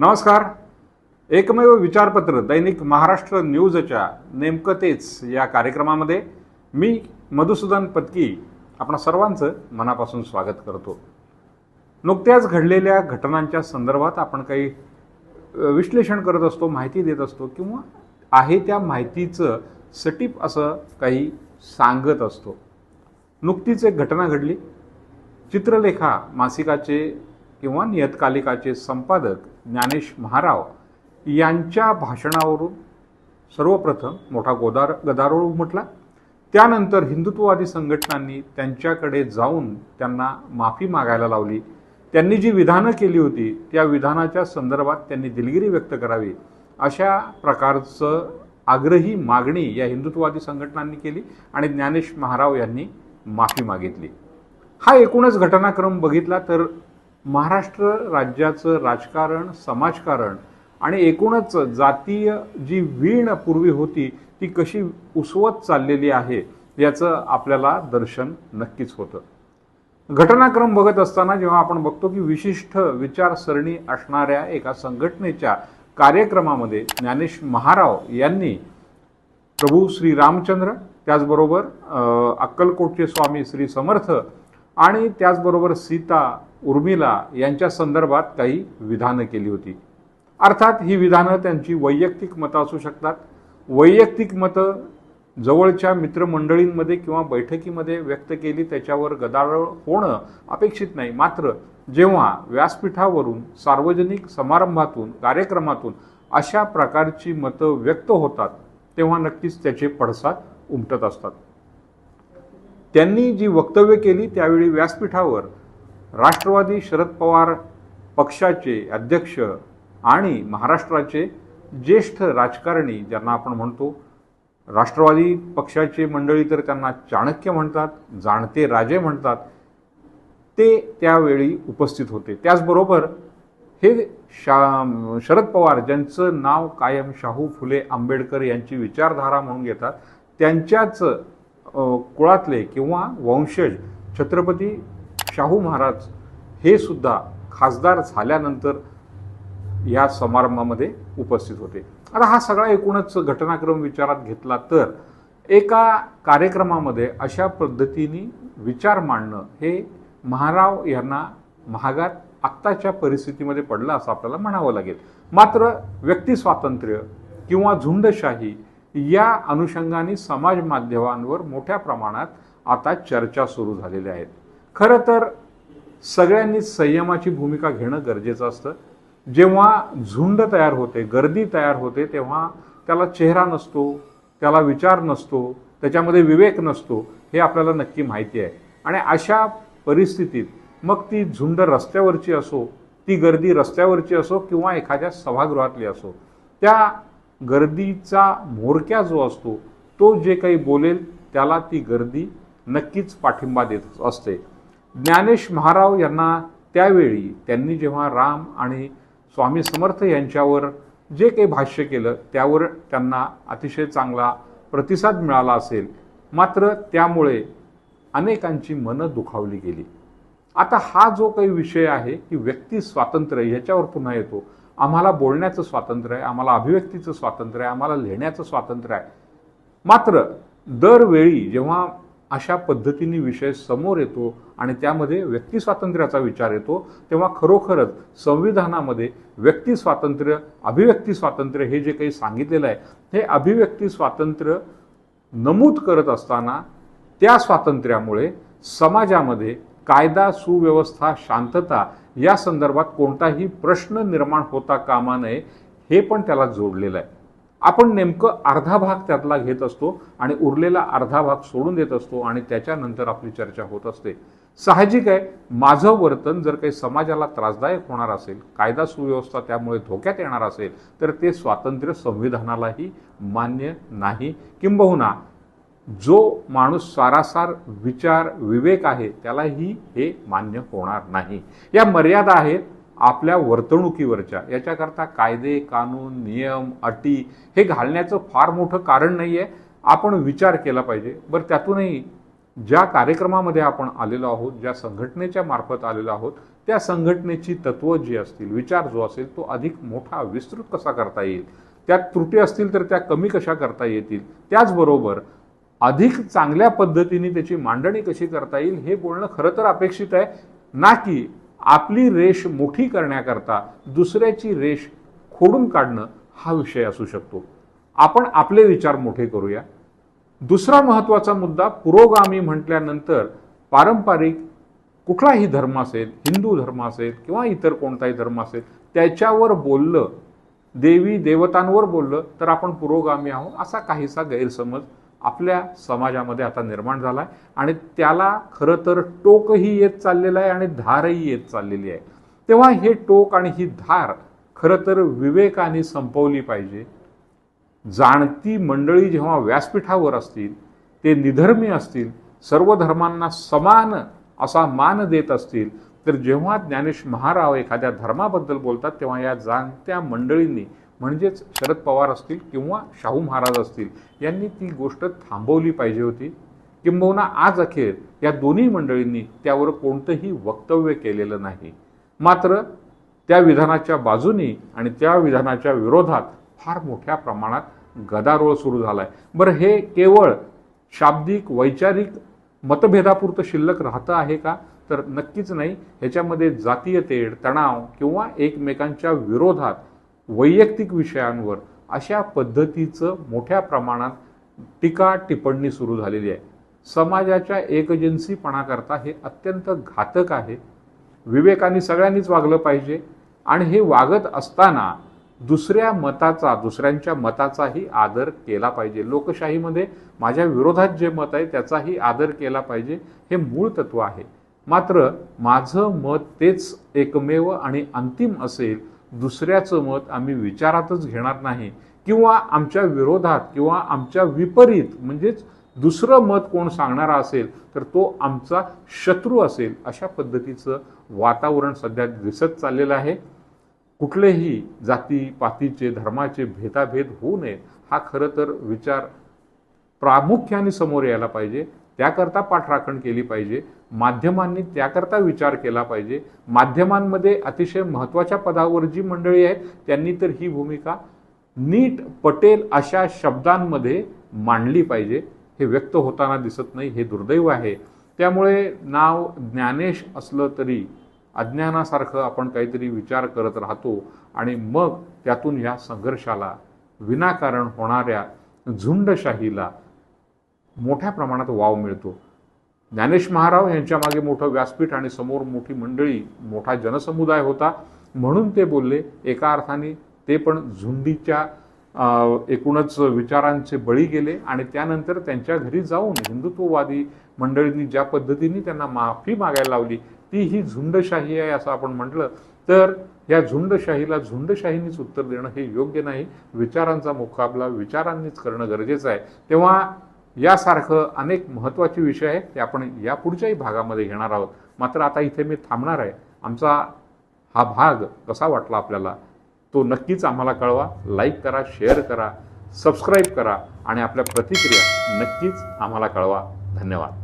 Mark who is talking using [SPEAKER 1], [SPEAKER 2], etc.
[SPEAKER 1] नमस्कार. एकमेव विचारपत्र दैनिक महाराष्ट्र न्यूजच्या नेमकं तेच या कार्यक्रमामध्ये मी मधुसूदन पत्की आपण सर्वांचं मनापासून स्वागत करतो. नुकत्याच घडलेल्या घटनांच्या संदर्भात आपण काही विश्लेषण करत असतो, माहिती देत असतो किंवा आहे त्या माहितीचं सटीप असं काही सांगत असतो. नुकतीच एक घटना घडली. चित्रलेखा मासिकाचे किंवा नियतकालिकाचे संपादक ज्ञानेश महाराव यांच्या भाषणावरून सर्वप्रथम मोठा गदारोळ उमटला. त्यानंतर हिंदुत्ववादी संघटनांनी त्यांच्याकडे जाऊन त्यांना माफी मागायला लावली. त्यांनी जी विधानं केली होती त्या विधानाच्या संदर्भात त्यांनी दिलगिरी व्यक्त करावी अशा प्रकारचं आग्रही मागणी या हिंदुत्ववादी संघटनांनी केली आणि ज्ञानेश महाराव यांनी माफी मागितली. हा एकूणच घटनाक्रम बघितला तर महाराष्ट्र राज्याचं राजकारण, समाजकारण आणि एकूणच जातीय जी वीण पूर्वी होती ती कशी उसवत चाललेली आहे याचं आपल्याला दर्शन नक्कीच होतं. घटनाक्रम बघत असताना जेव्हा आपण बघतो की विशिष्ट विचारसरणी असणाऱ्या एका संघटनेच्या कार्यक्रमामध्ये ज्ञानेश महाराव यांनी प्रभू श्री रामचंद्र, त्याचबरोबर अक्कलकोटचे स्वामी श्री समर्थ आणि त्याचबरोबर सीता, उर्मिला यांच्या संदर्भात काही विधानं केली होती. अर्थात ही विधानं त्यांची वैयक्तिक मतं असू शकतात. वैयक्तिक मतं जवळच्या मित्रमंडळींमध्ये किंवा बैठकीमध्ये व्यक्त केली त्याच्यावर गदारोळ होणं अपेक्षित नाही. मात्र जेव्हा व्यासपीठावरून, सार्वजनिक समारंभातून, कार्यक्रमातून अशा प्रकारची मतं व्यक्त होतात तेव्हा नक्कीच त्याचे पडसाद उमटत असतात. त्यांनी जी वक्तव्य केली त्यावेळी व्यासपीठावर राष्ट्रवादी शरद पवार पक्षाचे अध्यक्ष आणि महाराष्ट्राचे ज्येष्ठ राजकारणी ज्यांना आपण म्हणतो, राष्ट्रवादी पक्षाचे मंडळी तर त्यांना चाणक्य म्हणतात, जाणते राजे म्हणतात, ते त्यावेळी उपस्थित होते. त्याचबरोबर हे शरद पवार ज्यांचं नाव कायम शाहू फुले आंबेडकर यांची विचारधारा म्हणून घेतात, त्यांच्याच कुळातले किंवा वंशज छत्रपती शाहू महाराज हे सुद्धा खासदार झाल्यानंतर या समारंभामध्ये उपस्थित होते. आता हा सगळा एकूणच घटनाक्रम विचारात घेतला तर एका कार्यक्रमामध्ये अशा पद्धतीने विचार मांडणं हे महाराव यांना महागात आत्ताच्या परिस्थितीमध्ये पडलं असं आपल्याला म्हणावं लागेल. मात्र व्यक्ती स्वातंत्र्य किंवा झुंडशाही या अनुषंगाने समाज माध्यमांवर मोठ्या प्रमाणात आता चर्चा सुरू झालेल्या आहेत. खरं तर सगळ्यांनी संयमाची भूमिका घेणं गरजेचं असतं. जेव्हा झुंड तयार होते, गर्दी तयार होते, तेव्हा त्याला चेहरा नसतो, त्याला विचार नसतो, त्याच्यामध्ये विवेक नसतो, हे आपल्याला नक्की माहिती आहे. आणि अशा परिस्थितीत मग ती झुंड रस्त्यावरची असो, ती गर्दी रस्त्यावरची असो किंवा एखाद्या सभागृहातली असो, त्या गर्दीचा म्होरक्या जो असतो तो जे काही बोलेल त्याला ती गर्दी नक्कीच पाठिंबा देत असते. ज्ञानेश महाराव यांना त्यावेळी त्यांनी जेव्हा राम आणि स्वामी समर्थ यांच्यावर जे काही भाष्य केलं त्यावर त्यांना अतिशय चांगला प्रतिसाद मिळाला असेल. मात्र त्यामुळे अनेकांची मनं दुखावली गेली. आता हा जो काही विषय आहे की व्यक्ती स्वातंत्र्य याच्यावर पुन्हा येतो. आम्हाला बोलण्याचं स्वातंत्र्य आहे, आम्हाला अभिव्यक्तीचं स्वातंत्र्य आहे, आम्हाला लिहिण्याचं स्वातंत्र्य आहे. मात्र दरवेळी जेव्हा अशा पद्धतीने विषय समोर येतो आणि त्यामध्ये व्यक्ती स्वातंत्र्याचा विचार येतो तेव्हा खरोखरच संविधानामध्ये व्यक्ती स्वातंत्र्य, अभिव्यक्ती स्वातंत्र्य हे जे काही सांगितलेलं आहे हे अभिव्यक्ती स्वातंत्र्य नमूद करत असताना त्या स्वातंत्र्यामुळे समाजामध्ये कायदा, सुव्यवस्था, शांतता या संदर्भात कोणताही प्रश्न निर्माण होता कामा नये हे पण त्याला जोडलेलं आहे. आपण नेमकं अर्धा भाग त्यातला घेत असतो आणि उरलेला अर्धा भाग सोडून देत असतो आणि त्याच्यानंतर आपली चर्चा होत असते. साहजिक आहे, माझं वर्तन जर काही समाजाला त्रासदायक होणार असेल, कायदा सुव्यवस्था त्यामुळे धोक्यात येणार असेल तर ते स्वातंत्र्य संविधानालाही मान्य नाही. किंबहुना जो माणूस सारासार विचार विवेक आहे त्यालाही हे मान्य होणार नाही. या मर्यादा आहेत आपल्या वर्तणुकीवरच्या. याच्याकरता कायदे, कानून, नियम, अटी हे घालण्याचं फार मोठं कारण नाही आहे. आपण विचार केला पाहिजे. बरं, त्यातूनही ज्या कार्यक्रमामध्ये आपण आलेलो आहोत, ज्या संघटनेच्या मार्फत आलेलो आहोत त्या संघटनेची तत्त्व जी असतील, विचार जो असेल तो अधिक मोठा विस्तृत कसा करता येईल, त्यात त्रुटी असतील तर त्या कमी कशा करता येतील, त्याचबरोबर अधिक चांगल्या पद्धतीने त्याची मांडणी कशी करता येईल हे बोलणं खरं तर अपेक्षित आहे, ना की आपली रेष मोठी करण्याकरता दुसऱ्याची रेष खोडून काढणं हा विषय असू शकतो. आपण आपले विचार मोठे करूया. दुसरा महत्त्वाचा मुद्दा, पुरोगामी म्हटल्यानंतर पारंपरिक कुठलाही धर्म असेल, हिंदू धर्म असेल किंवा इतर कोणताही धर्म असेल, त्याच्यावर बोललं, देवी देवतांवर बोललं तर आपण पुरोगामी आहोत असा काहीसा गैरसमज आपल्या समाजामध्ये आता निर्माण झाला आहे आणि त्याला खरं तर टोकही येत चाललेलं आहे आणि धारही येत चाललेली आहे. तेव्हा हे टोक आणि ही धार खरं तर विवेकाने संपवली पाहिजे. जाणती मंडळी जेव्हा व्यासपीठावर असतील, ते निधर्मी असतील, सर्व धर्मांना समान असा मान देत असतील, तर जेव्हा ज्ञानेश महाराज एखाद्या धर्माबद्दल बोलतात तेव्हा या जाणत्या मंडळींनी म्हणजेच शरद पवार असतील किंवा शाहू महाराज असतील यांनी ती गोष्ट थांबवली पाहिजे होती. किंबहुना आज अखेर या दोन्ही मंडळींनी त्यावर कोणतंही वक्तव्य केलेलं नाही. मात्र त्या विधानाच्या बाजूनी आणि त्या विधानाच्या विरोधात फार मोठ्या प्रमाणात गदारोळ सुरू झाला आहे. बरं, हे केवळ शाब्दिक वैचारिक मतभेदापुरतं शिल्लक राहतं आहे का? तर नक्कीच नाही. ह्याच्यामध्ये जातीय तेढ, तणाव किंवा एकमेकांच्या विरोधात वैयक्तिक विषयांवर अशा पद्धतीचं मोठ्या प्रमाणात टीका टिप्पणी सुरू झालेली आहे. समाजाच्या एकजिन्सीपणाकरता हे अत्यंत घातक आहे. विवेकाने सगळ्यांनीच वागलं पाहिजे आणि हे वागत असताना दुसऱ्यांच्या मताचाही आदर केला पाहिजे. लोकशाहीमध्ये माझ्या विरोधात जे मत आहे त्याचाही आदर केला पाहिजे, हे मूळ तत्व आहे. मात्र माझं मत तेच एकमेव आणि अंतिम असेल, दुसऱ्याचं मत आम्ही विचारातच घेणार नाही किंवा आमच्या विरोधात किंवा आमच्या विपरीत म्हणजेच दुसरं मत कोण सांगणारा असेल तर तो आमचा शत्रू असेल, अशा पद्धतीचं वातावरण सध्या दिसत चाललेलं आहे. कुठलेही जातीपातीचे धर्माचे भेदाभेद होऊ नये हा खरं तर विचार प्रामुख्याने समोर यायला पाहिजे. त्याकरता पाठराखण केली पाहिजे. माध्यमांनी त्याकरता विचार केला पाहिजे. माध्यमांमध्ये अतिशय महत्त्वाच्या पदावर जी मंडळी आहेत त्यांनी तर ही भूमिका नीट पटेल अशा शब्दांमध्ये मांडली पाहिजे. हे व्यक्त होताना दिसत नाही, हे दुर्दैव आहे. त्यामुळे नाव ज्ञानेश असलं तरी अज्ञानासारखं आपण काहीतरी विचार करत राहतो आणि मग त्यातून या संघर्षाला, विनाकारण होणाऱ्या झुंडशाहीला मोठ्या प्रमाणात वाव मिळतो. ज्ञानेश महाराज यांच्या मागे मोठं व्यासपीठ आणि समोर मोठी मंडळी, मोठा जनसमुदाय होता म्हणून ते बोलले. एका अर्थाने ते पण झुंडीच्या एकूणच विचारांचे बळी गेले आणि त्यानंतर त्यांच्या घरी जाऊन हिंदुत्ववादी मंडळींनी ज्या पद्धतीने त्यांना माफी मागायला लावली ती ही झुंडशाही आहे असं आपण म्हटलं तर या झुंडशाहीला झुंडशाहीनीच उत्तर देणं हे योग्य नाही. विचारांचा मुकाबला विचारांनीच करणं गरजेचं आहे. तेव्हा यासारखं अनेक महत्त्वाचे विषय आहेत ते आपण या पुढच्याही भागामध्ये घेणार आहोत. मात्र आता इथे मी थांबणार आहे. आमचा हा भाग कसा वाटला आपल्याला तो नक्कीच आम्हाला कळवा. लाईक करा, शेअर करा, सबस्क्राईब करा आणि आपल्या प्रतिक्रिया नक्कीच आम्हाला कळवा. धन्यवाद.